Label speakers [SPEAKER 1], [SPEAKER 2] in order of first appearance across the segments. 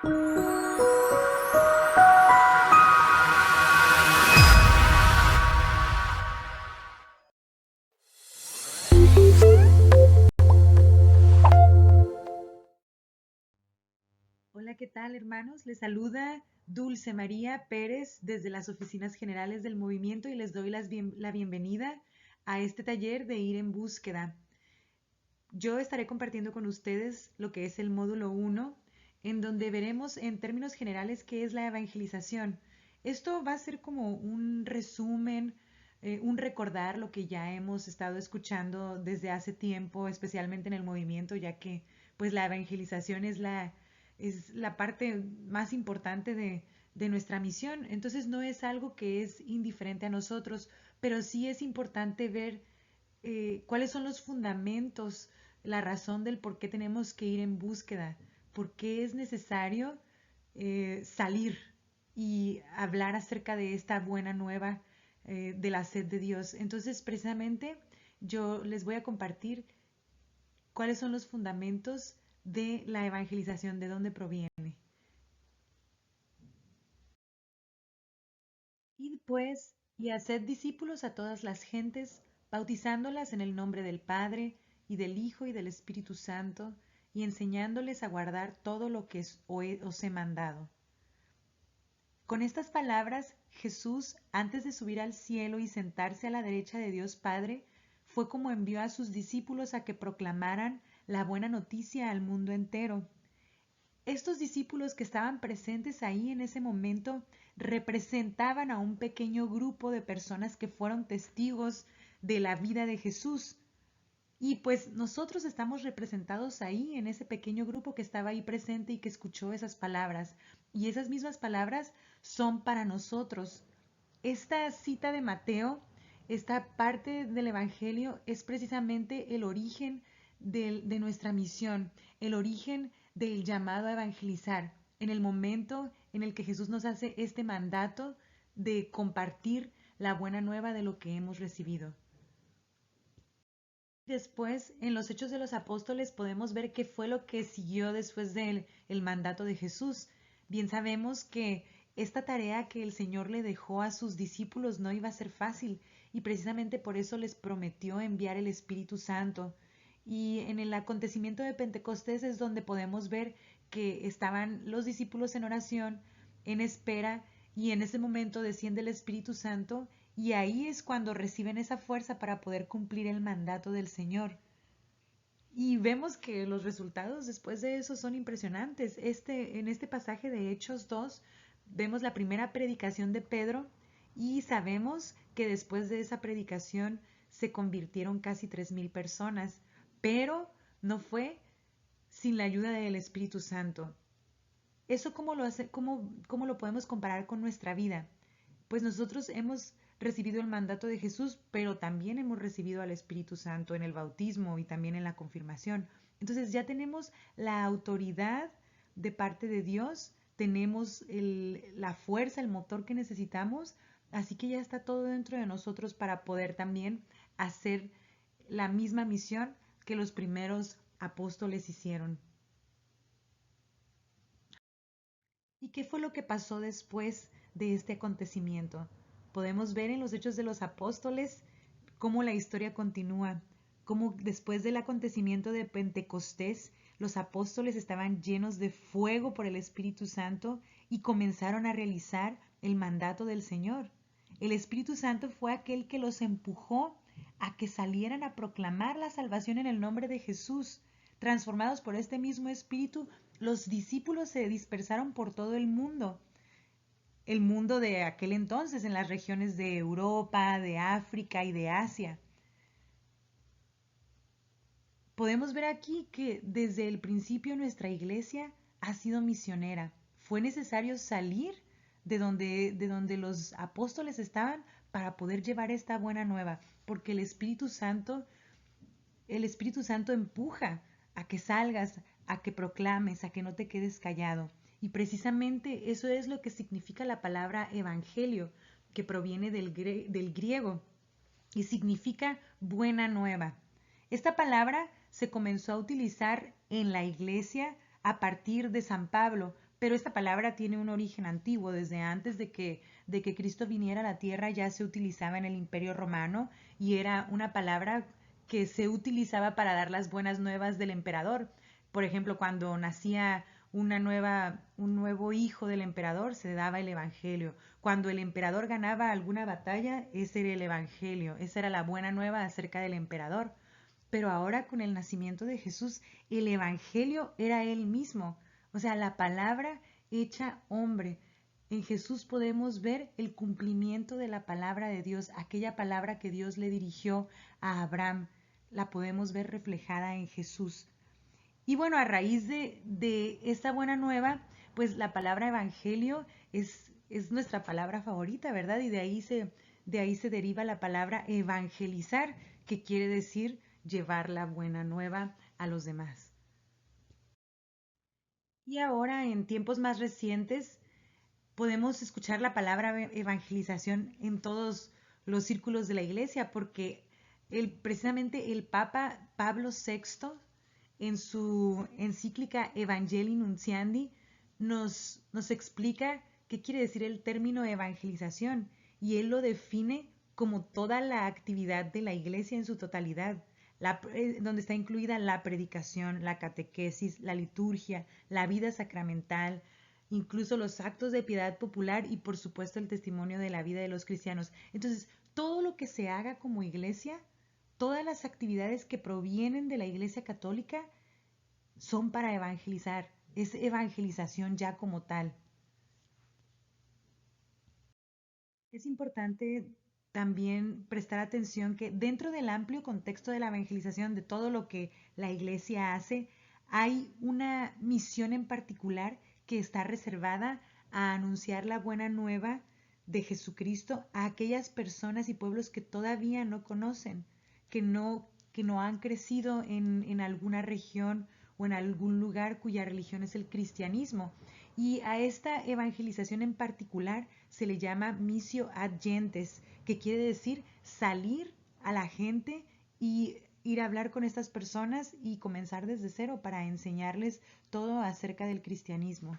[SPEAKER 1] Hola, ¿qué tal, hermanos? Les saluda Dulce María Pérez desde las oficinas generales del movimiento y les doy la bienvenida a este taller de Ir en Búsqueda. Yo estaré compartiendo con ustedes lo que es el módulo 1, en donde veremos en términos generales qué es la evangelización. Esto va a ser como un resumen, un recordar lo que ya hemos estado escuchando desde hace tiempo, especialmente en el movimiento, ya que pues la evangelización es la parte más importante de nuestra misión. Entonces no es algo que es indiferente a nosotros, pero sí es importante ver cuáles son los fundamentos, la razón del por qué tenemos que ir en búsqueda, por qué es necesario salir y hablar acerca de esta buena nueva de la sed de Dios. Entonces, precisamente, yo les voy a compartir cuáles son los fundamentos de la evangelización, de dónde proviene. Id pues y haced discípulos a todas las gentes, bautizándolas en el nombre del Padre, y del Hijo, y del Espíritu Santo, y enseñándoles a guardar todo lo que os he mandado. Con estas palabras, Jesús, antes de subir al cielo y sentarse a la derecha de Dios Padre, fue como envió a sus discípulos a que proclamaran la buena noticia al mundo entero. Estos discípulos que estaban presentes ahí en ese momento representaban a un pequeño grupo de personas que fueron testigos de la vida de Jesús. Y pues nosotros estamos representados ahí en ese pequeño grupo que estaba ahí presente y que escuchó esas palabras. Y esas mismas palabras son para nosotros. Esta cita de Mateo, esta parte del Evangelio, es precisamente el origen de nuestra misión, el origen del llamado a evangelizar, en el momento en el que Jesús nos hace este mandato de compartir la buena nueva de lo que hemos recibido. Después, en los Hechos de los Apóstoles podemos ver qué fue lo que siguió después del el mandato de Jesús. Bien sabemos que esta tarea que el Señor le dejó a sus discípulos no iba a ser fácil y precisamente por eso les prometió enviar el Espíritu Santo. Y en el acontecimiento de Pentecostés es donde podemos ver que estaban los discípulos en oración, en espera, y en ese momento desciende el Espíritu Santo y ahí es cuando reciben esa fuerza para poder cumplir el mandato del Señor. Y vemos que los resultados después de eso son impresionantes. En este pasaje de Hechos 2 vemos la primera predicación de Pedro y sabemos que después de esa predicación se convirtieron casi 3,000 personas, pero no fue sin la ayuda del Espíritu Santo. ¿Eso cómo lo podemos comparar con nuestra vida? Pues nosotros hemos recibido el mandato de Jesús, pero también hemos recibido al Espíritu Santo en el bautismo y también en la confirmación. Entonces ya tenemos la autoridad de parte de Dios, tenemos la fuerza, el motor que necesitamos, así que ya está todo dentro de nosotros para poder también hacer la misma misión que los primeros apóstoles hicieron. ¿Y qué fue lo que pasó después de este acontecimiento? Podemos ver en los Hechos de los Apóstoles cómo la historia continúa, cómo después del acontecimiento de Pentecostés, los apóstoles estaban llenos de fuego por el Espíritu Santo y comenzaron a realizar el mandato del Señor. El Espíritu Santo fue aquel que los empujó a que salieran a proclamar la salvación en el nombre de Jesús. Transformados por este mismo Espíritu, los discípulos se dispersaron por todo el mundo de aquel entonces, en las regiones de Europa, de África y de Asia. Podemos ver aquí que desde el principio nuestra iglesia ha sido misionera. Fue necesario salir de donde los apóstoles estaban para poder llevar esta buena nueva, porque el Espíritu Santo empuja a que salgas, a que proclames, a que no te quedes callado. Y precisamente eso es lo que significa la palabra evangelio, que proviene del griego y significa buena nueva. Esta palabra se comenzó a utilizar en la iglesia a partir de San Pablo, Pero esta palabra tiene un origen antiguo. Desde antes de que Cristo viniera a la tierra ya se utilizaba en el Imperio Romano y era una palabra que se utilizaba para dar las buenas nuevas del emperador. Por ejemplo, cuando nacía un nuevo hijo del emperador, se daba el evangelio. Cuando el emperador ganaba alguna batalla, ese era el evangelio. Esa era la buena nueva acerca del emperador. Pero ahora con el nacimiento de Jesús, el evangelio era él mismo. O sea, la palabra hecha hombre. En Jesús podemos ver el cumplimiento de la palabra de Dios, aquella palabra que Dios le dirigió a Abraham. La podemos ver reflejada en Jesús. Y bueno, a raíz de esta buena nueva, pues la palabra evangelio es nuestra palabra favorita, ¿verdad? Y de ahí se deriva la palabra evangelizar, que quiere decir llevar la buena nueva a los demás. Y ahora, en tiempos más recientes, podemos escuchar la palabra evangelización en todos los círculos de la iglesia, porque precisamente el Papa Pablo VI, en su encíclica Evangelii Nuntiandi, nos explica qué quiere decir el término evangelización, y él lo define como toda la actividad de la iglesia en su totalidad, donde está incluida la predicación, la catequesis, la liturgia, la vida sacramental, incluso los actos de piedad popular y por supuesto el testimonio de la vida de los cristianos. Entonces, todo lo que se haga como iglesia, todas las actividades que provienen de la iglesia católica son para evangelizar, es evangelización ya como tal. Es importante también prestar atención que dentro del amplio contexto de la evangelización, de todo lo que la iglesia hace, hay una misión en particular que está reservada a anunciar la buena nueva de Jesucristo a aquellas personas y pueblos que todavía no conocen, que no han crecido en alguna región o en algún lugar cuya religión es el cristianismo. Y a esta evangelización en particular se le llama missio ad gentes, que quiere decir salir a la gente y ir a hablar con estas personas y comenzar desde cero para enseñarles todo acerca del cristianismo.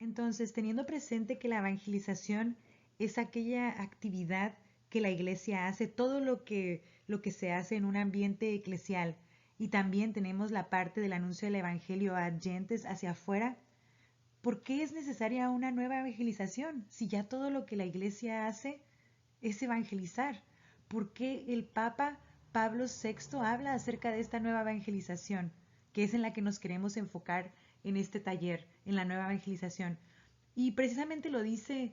[SPEAKER 1] Entonces, teniendo presente que la evangelización es aquella actividad que la iglesia hace, todo lo que se hace en un ambiente eclesial, y también tenemos la parte del anuncio del evangelio a gentes hacia afuera, ¿por qué es necesaria una nueva evangelización si ya todo lo que la iglesia hace es evangelizar? ¿Por qué el Papa Pablo VI habla acerca de esta nueva evangelización, que es en la que nos queremos enfocar en este taller, en la nueva evangelización? Y precisamente lo dice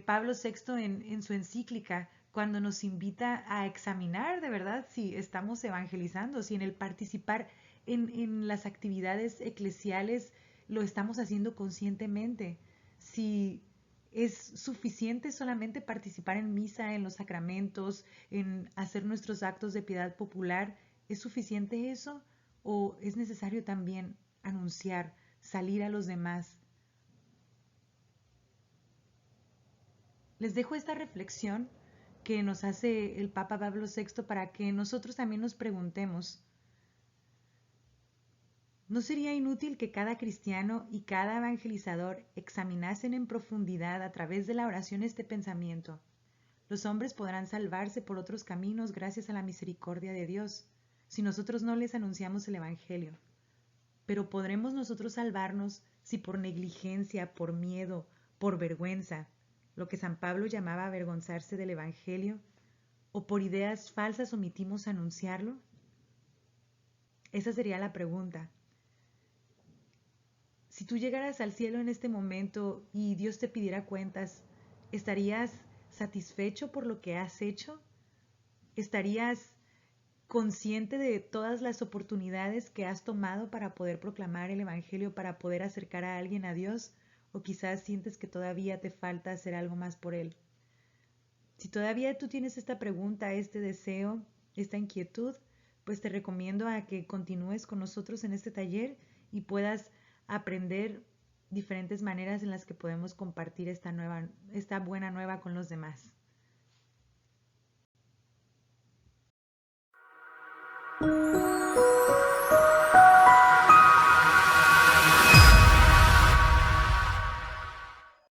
[SPEAKER 1] Pablo VI en su encíclica, cuando nos invita a examinar de verdad si estamos evangelizando, si en el participar en las actividades eclesiales lo estamos haciendo conscientemente, si es suficiente solamente participar en misa, en los sacramentos, en hacer nuestros actos de piedad popular. ¿Es suficiente eso? ¿O es necesario también anunciar, salir a los demás? Les dejo esta reflexión que nos hace el Papa Pablo VI para que nosotros también nos preguntemos, ¿no sería inútil que cada cristiano y cada evangelizador examinasen en profundidad a través de la oración este pensamiento? Los hombres podrán salvarse por otros caminos gracias a la misericordia de Dios, si nosotros no les anunciamos el Evangelio. Pero ¿podremos nosotros salvarnos si por negligencia, por miedo, por vergüenza, lo que San Pablo llamaba avergonzarse del Evangelio, o por ideas falsas omitimos anunciarlo? Esa sería la pregunta. Si tú llegaras al cielo en este momento y Dios te pidiera cuentas, ¿estarías satisfecho por lo que has hecho? ¿Estarías consciente de todas las oportunidades que has tomado para poder proclamar el Evangelio, para poder acercar a alguien a Dios? ¿O quizás sientes que todavía te falta hacer algo más por Él? Si todavía tú tienes esta pregunta, este deseo, esta inquietud, pues te recomiendo a que continúes con nosotros en este taller y puedas aprender diferentes maneras en las que podemos compartir esta buena nueva con los demás.